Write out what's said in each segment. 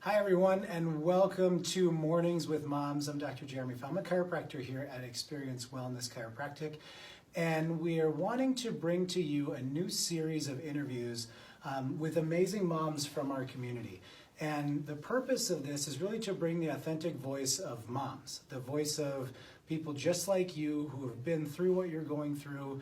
Hi everyone, and welcome to Mornings with Moms. I'm Dr. Jeremy. I'm a chiropractor here at Experience Wellness Chiropractic, and we are wanting to bring to you a new series of interviews with amazing moms from our community. And the purpose of this is really to bring the authentic voice of moms, the voice of people just like you who have been through what you're going through,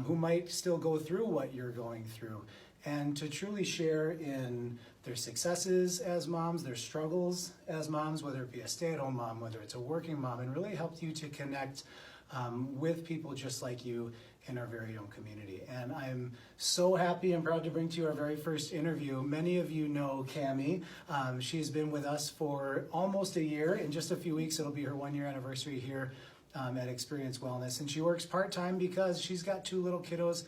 who might still go through what you're going through, and to truly share in their successes as moms, their struggles as moms, whether it be a stay-at-home mom, whether it's a working mom, and really help you to connect with people just like you in our very own community. And I'm so happy and proud to bring to you our very first interview. Many of you know Cami. She's been with us for almost a year. In just a few weeks, it'll be her 1-year anniversary here at Experience Wellness. And she works part-time because she's got 2 little kiddos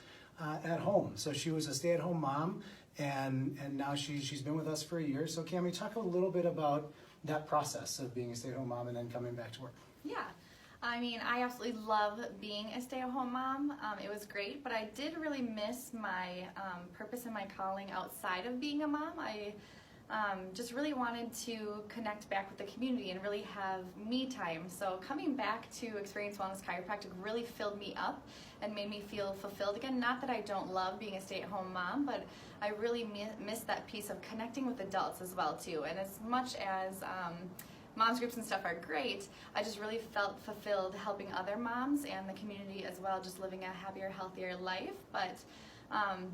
at home. So she was a stay-at-home mom, and now she's been with us for a year. So Cami, talk a little bit about that process of being a stay-at-home mom and then coming back to work. Yeah, I mean, I absolutely love being a stay-at-home mom. It was great, but I did really miss my purpose and my calling outside of being a mom. I just really wanted to connect back with the community and really have me time. So coming back to Experience Wellness Chiropractic really filled me up and made me feel fulfilled again. Not that I don't love being a stay-at-home mom, but I really miss that piece of connecting with adults as well too. And as much as moms groups and stuff are great, I just really felt fulfilled helping other moms and the community as well, just living a happier, healthier life. But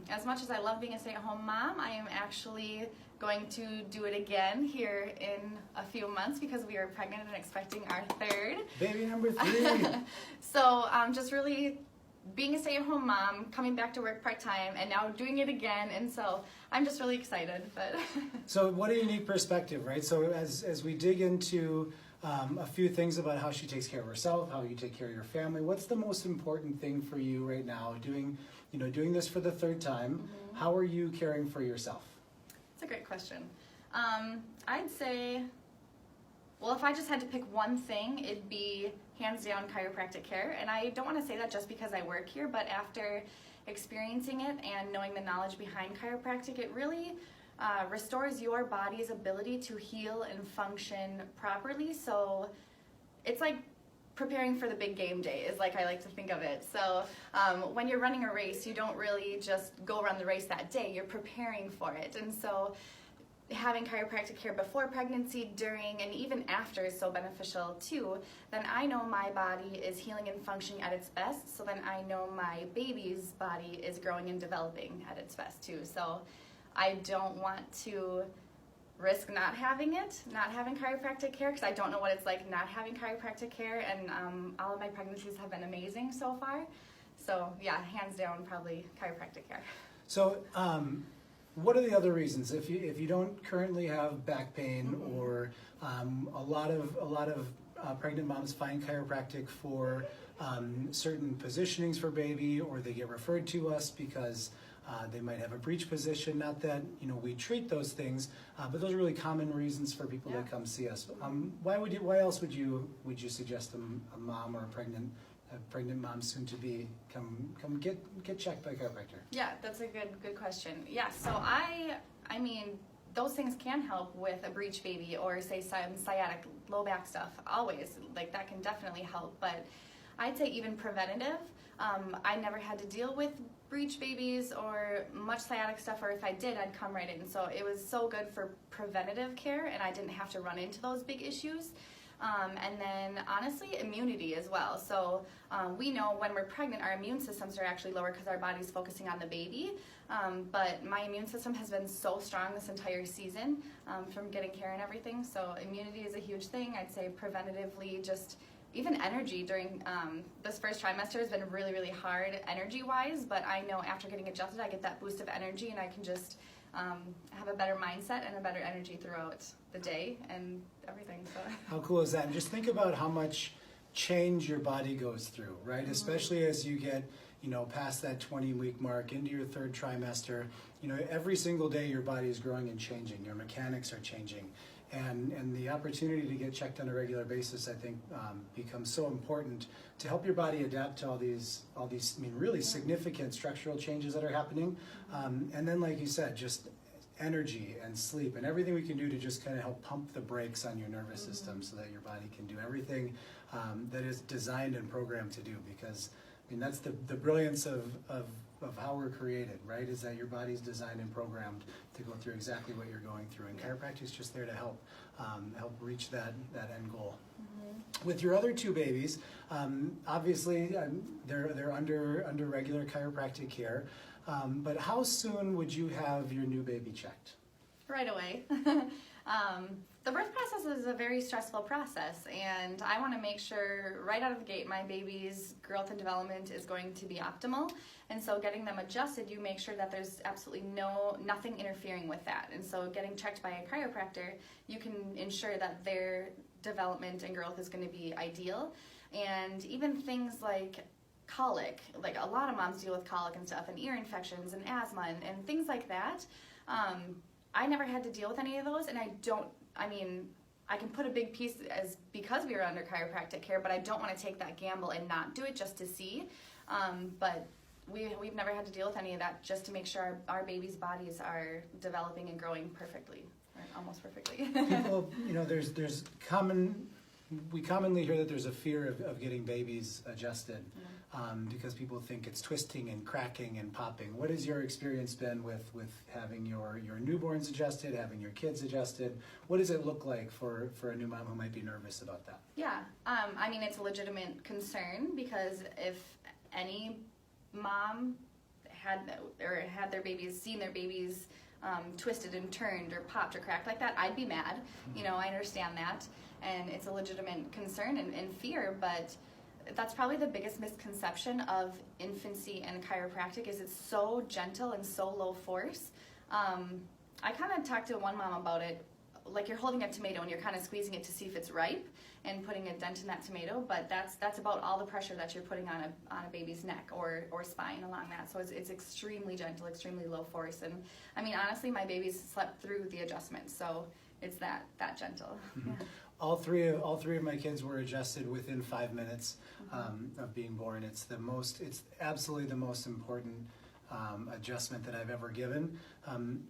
as much as I love being a stay-at-home mom, I am actually going to do it again here in a few months because we are pregnant and expecting our 3rd. Baby number 3. So just really being a stay-at-home mom, coming back to work part-time, and now doing it again, and so I'm just really excited. But So what a unique perspective, right? So as we dig into a few things about how she takes care of herself, how you take care of your family, what's the most important thing for you right now, doing this for the 3rd time? Mm-hmm. How are you caring for yourself? That's a great question. I'd say, well, if I just had to pick one thing, it'd be hands down chiropractic care. And I don't want to say that just because I work here, but after experiencing it and knowing the knowledge behind chiropractic, it really restores your body's ability to heal and function properly. So it's like preparing for the big game day is like I like to think of it. So when you're running a race, you don't really just go run the race that day. You're preparing for it. And so having chiropractic care before pregnancy, during, and even after is so beneficial too. Then I know my body is healing and functioning at its best, so then I know my baby's body is growing and developing at its best too. So I don't want to risk not having chiropractic care, because I don't know what it's like not having chiropractic care, and all of my pregnancies have been amazing so far. So yeah, hands down, probably chiropractic care. So what are the other reasons if you don't currently have back pain, mm-hmm. or a lot of pregnant moms find chiropractic for certain positionings for baby, or they get referred to us because they might have a breech position. Not that we treat those things, but those are really common reasons for people that come see us. Why else would you suggest a mom or a pregnant mom soon to be come get checked by a chiropractor? Yeah, that's a good question. Yeah, so I mean, those things can help with a breech baby, or say some sciatic low back stuff. Always, like, that can definitely help. But I'd say even preventative. I never had to deal with breech babies or much sciatic stuff, or if I did, I'd come right in. So it was so good for preventative care, and I didn't have to run into those big issues. And then honestly, immunity as well. So we know when we're pregnant, our immune systems are actually lower because our body's focusing on the baby. But my immune system has been so strong this entire season from getting care and everything. So immunity is a huge thing. I'd say preventatively, just even energy during this first trimester has been really, really hard energy-wise. But I know after getting adjusted, I get that boost of energy, and I can just have a better mindset and a better energy throughout the day and everything. So how cool is that? And just think about how much change your body goes through, right? Mm-hmm. Especially as you get past that 20-week mark into your 3rd trimester. Every single day your body is growing and changing. Your mechanics are changing. And the opportunity to get checked on a regular basis, I think, becomes so important to help your body adapt to all these really significant structural changes that are happening. And then, like you said, just energy and sleep and everything we can do to just kind of help pump the brakes on your nervous system so that your body can do everything that is designed and programmed to do. Because I mean, that's the brilliance of how we're created, right? Is that your body's designed and programmed to go through exactly what you're going through, and chiropractic is just there to help reach that end goal. With your other two babies, obviously they're under regular chiropractic care, but how soon would you have your new baby checked? Right away. The birth process is a very stressful process, and I want to make sure right out of the gate my baby's growth and development is going to be optimal. And so getting them adjusted, you make sure that there's absolutely nothing interfering with that. And so getting checked by a chiropractor, you can ensure that their development and growth is going to be ideal. And even things like colic, like a lot of moms deal with colic and stuff, and ear infections and asthma and things like that. I never had to deal with any of those, and I can put a big piece as because we were under chiropractic care, but I don't want to take that gamble and not do it just to see. But we've never had to deal with any of that, just to make sure our babies' bodies are developing and growing perfectly, or almost perfectly. People, we commonly hear that there's a fear of getting babies adjusted because people think it's twisting and cracking and popping. What has your experience been with having your newborns adjusted, having your kids adjusted? What does it look like for a new mom who might be nervous about that? Yeah, it's a legitimate concern, because if any mom had seen their babies twisted and turned or popped or cracked like that, I'd be mad. I understand that, and it's a legitimate concern and fear, but that's probably the biggest misconception of infancy and chiropractic, is it's so gentle and so low force. I kind of talked to one mom about it, like you're holding a tomato and you're kind of squeezing it to see if it's ripe and putting a dent in that tomato, but that's about all the pressure that you're putting on a baby's neck or spine along that. So it's extremely gentle, extremely low force, and honestly, my babies slept through the adjustment, so it's that gentle. Mm-hmm. All three of my kids were adjusted within 5 minutes of being born. It's absolutely the most important adjustment that I've ever given.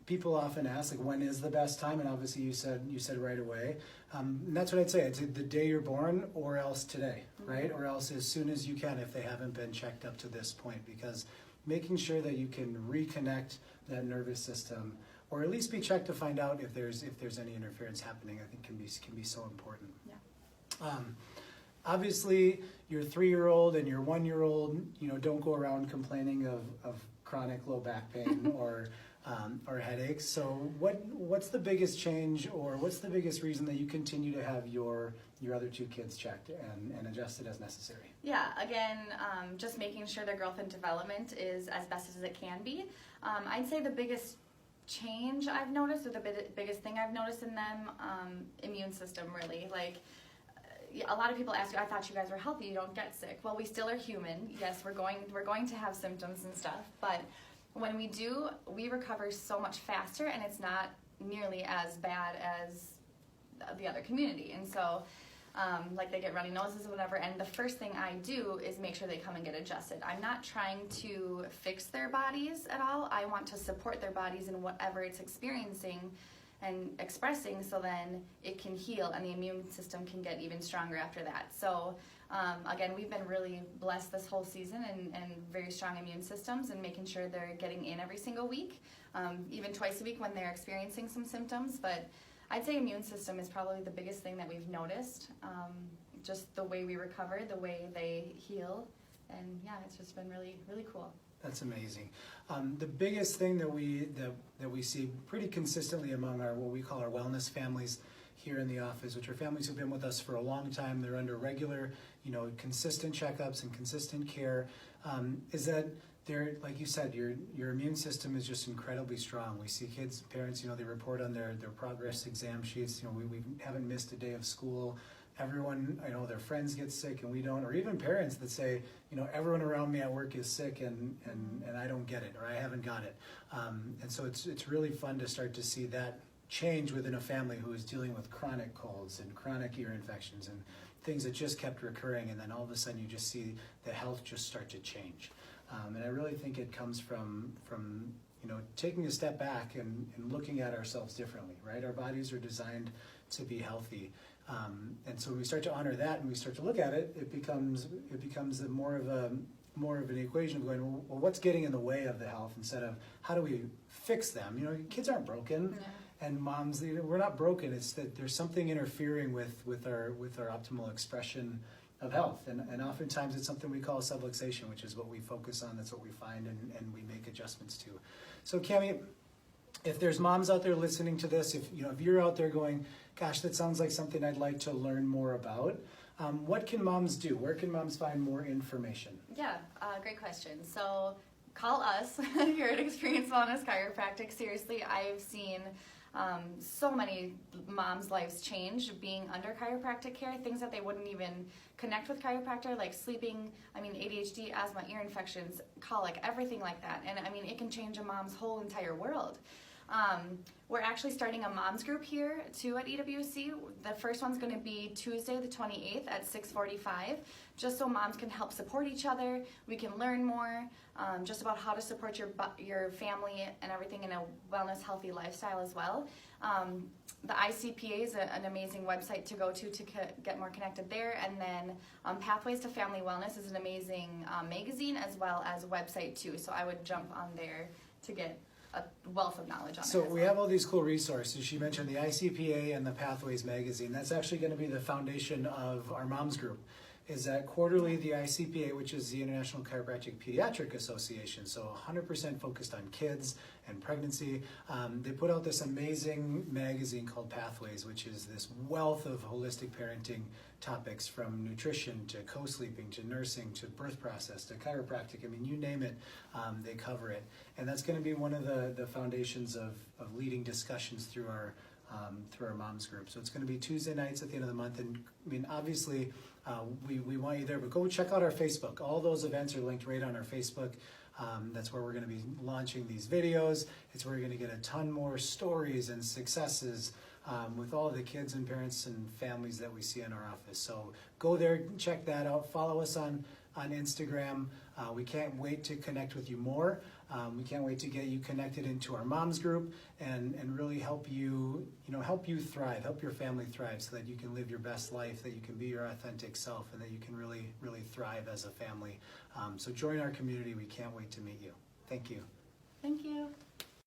People often ask, like, when is the best time? And obviously you said right away. And that's what I'd say. It's the day you're born, or else today, right? Or else as soon as you can, if they haven't been checked up to this point, because making sure that you can reconnect that nervous system, or at least be checked to find out if there's any interference happening, I think can be so important. Yeah. Obviously, your 3-year-old and your 1-year-old, don't go around complaining of chronic low back pain or headaches. So what's the biggest change, or what's the biggest reason that you continue to have your other two kids checked and adjusted as necessary? Yeah, again, just making sure their growth and development is as best as it can be. I'd say the biggest change I've noticed, or the biggest thing I've noticed in them, immune system, really. Like, a lot of people ask you, I thought you guys were healthy, you don't get sick. Well, we still are human. Yes, we're going to have symptoms and stuff, but when we do, we recover so much faster, and it's not nearly as bad as the other community. And so, like, they get runny noses or whatever, and the first thing I do is make sure they come and get adjusted. I'm not trying to fix their bodies at all. I want to support their bodies in whatever it's experiencing and expressing, so then it can heal and the immune system can get even stronger after that. So again, we've been really blessed this whole season and very strong immune systems, and making sure they're getting in every single week, even twice a week when they're experiencing some symptoms. But I'd say immune system is probably the biggest thing that we've noticed, just the way we recover, the way they heal, and yeah, it's just been really, really cool. That's amazing. The biggest thing that we see pretty consistently among what we call our wellness families here in the office, which are families who've been with us for a long time, they're under regular, consistent checkups and consistent care, is that they're, like you said, your immune system is just incredibly strong. We see parents, they report on their progress exam sheets, we haven't missed a day of school. Everyone, their friends get sick and we don't, or even parents that say, everyone around me at work is sick and I don't get it, or I haven't got it. And so it's really fun to start to see that change within a family who is dealing with chronic colds and chronic ear infections and things that just kept recurring, and then all of a sudden you just see the health just start to change. And I really think it comes from taking a step back and looking at ourselves differently, right? Our bodies are designed to be healthy. And so when we start to honor that and we start to look at it, it becomes more of an equation of going, well, what's getting in the way of the health instead of how do we fix them? Kids aren't broken, and moms, we're not broken. It's that there's something interfering with our optimal expression of health, and oftentimes it's something we call subluxation, which is what we focus on. That's what we find, and we make adjustments to. So, Cami, if there's moms out there listening to this, if you're out there going, gosh, that sounds like something I'd like to learn more about, what can moms do? Where can moms find more information? Yeah, great question. So call us here at Experience Wellness Chiropractic. Seriously, I've seen so many moms' lives change being under chiropractic care, things that they wouldn't even connect with chiropractor, like sleeping, ADHD, asthma, ear infections, colic, everything like that. And it can change a mom's whole entire world. We're actually starting a moms group here too at EWC. The first one's going to be Tuesday the 28th at 6:45, just so moms can help support each other. We can learn more just about how to support your family and everything in a wellness, healthy lifestyle as well. The ICPA is an amazing website to go to get more connected there. And then Pathways to Family Wellness is an amazing magazine as well as website too. So I would jump on there to get a wealth of knowledge on it. So we have all these cool resources. She mentioned the ICPA and the Pathways magazine. That's actually going to be the foundation of our moms group. Is that quarterly the ICPA, which is the International Chiropractic Pediatric Association, so 100% focused on kids and pregnancy. They put out this amazing magazine called Pathways, which is this wealth of holistic parenting topics, from nutrition to co-sleeping to nursing to birth process to chiropractic. You name it, they cover it. And that's going to be one of the foundations of leading discussions through our moms group. So it's going to be Tuesday nights at the end of the month. And obviously, we want you there, but go check out our Facebook. All those events are linked right on our Facebook. That's where we're going to be launching these videos. It's where you're going to get a ton more stories and successes with all the kids and parents and families that we see in our office. So go there, check that out. Follow us on Instagram. We can't wait to connect with you more. We can't wait to get you connected into our moms group and really help you thrive, help your family thrive, so that you can live your best life, that you can be your authentic self, and that you can really, really thrive as a family. So join our community. We can't wait to meet you. Thank you. Thank you.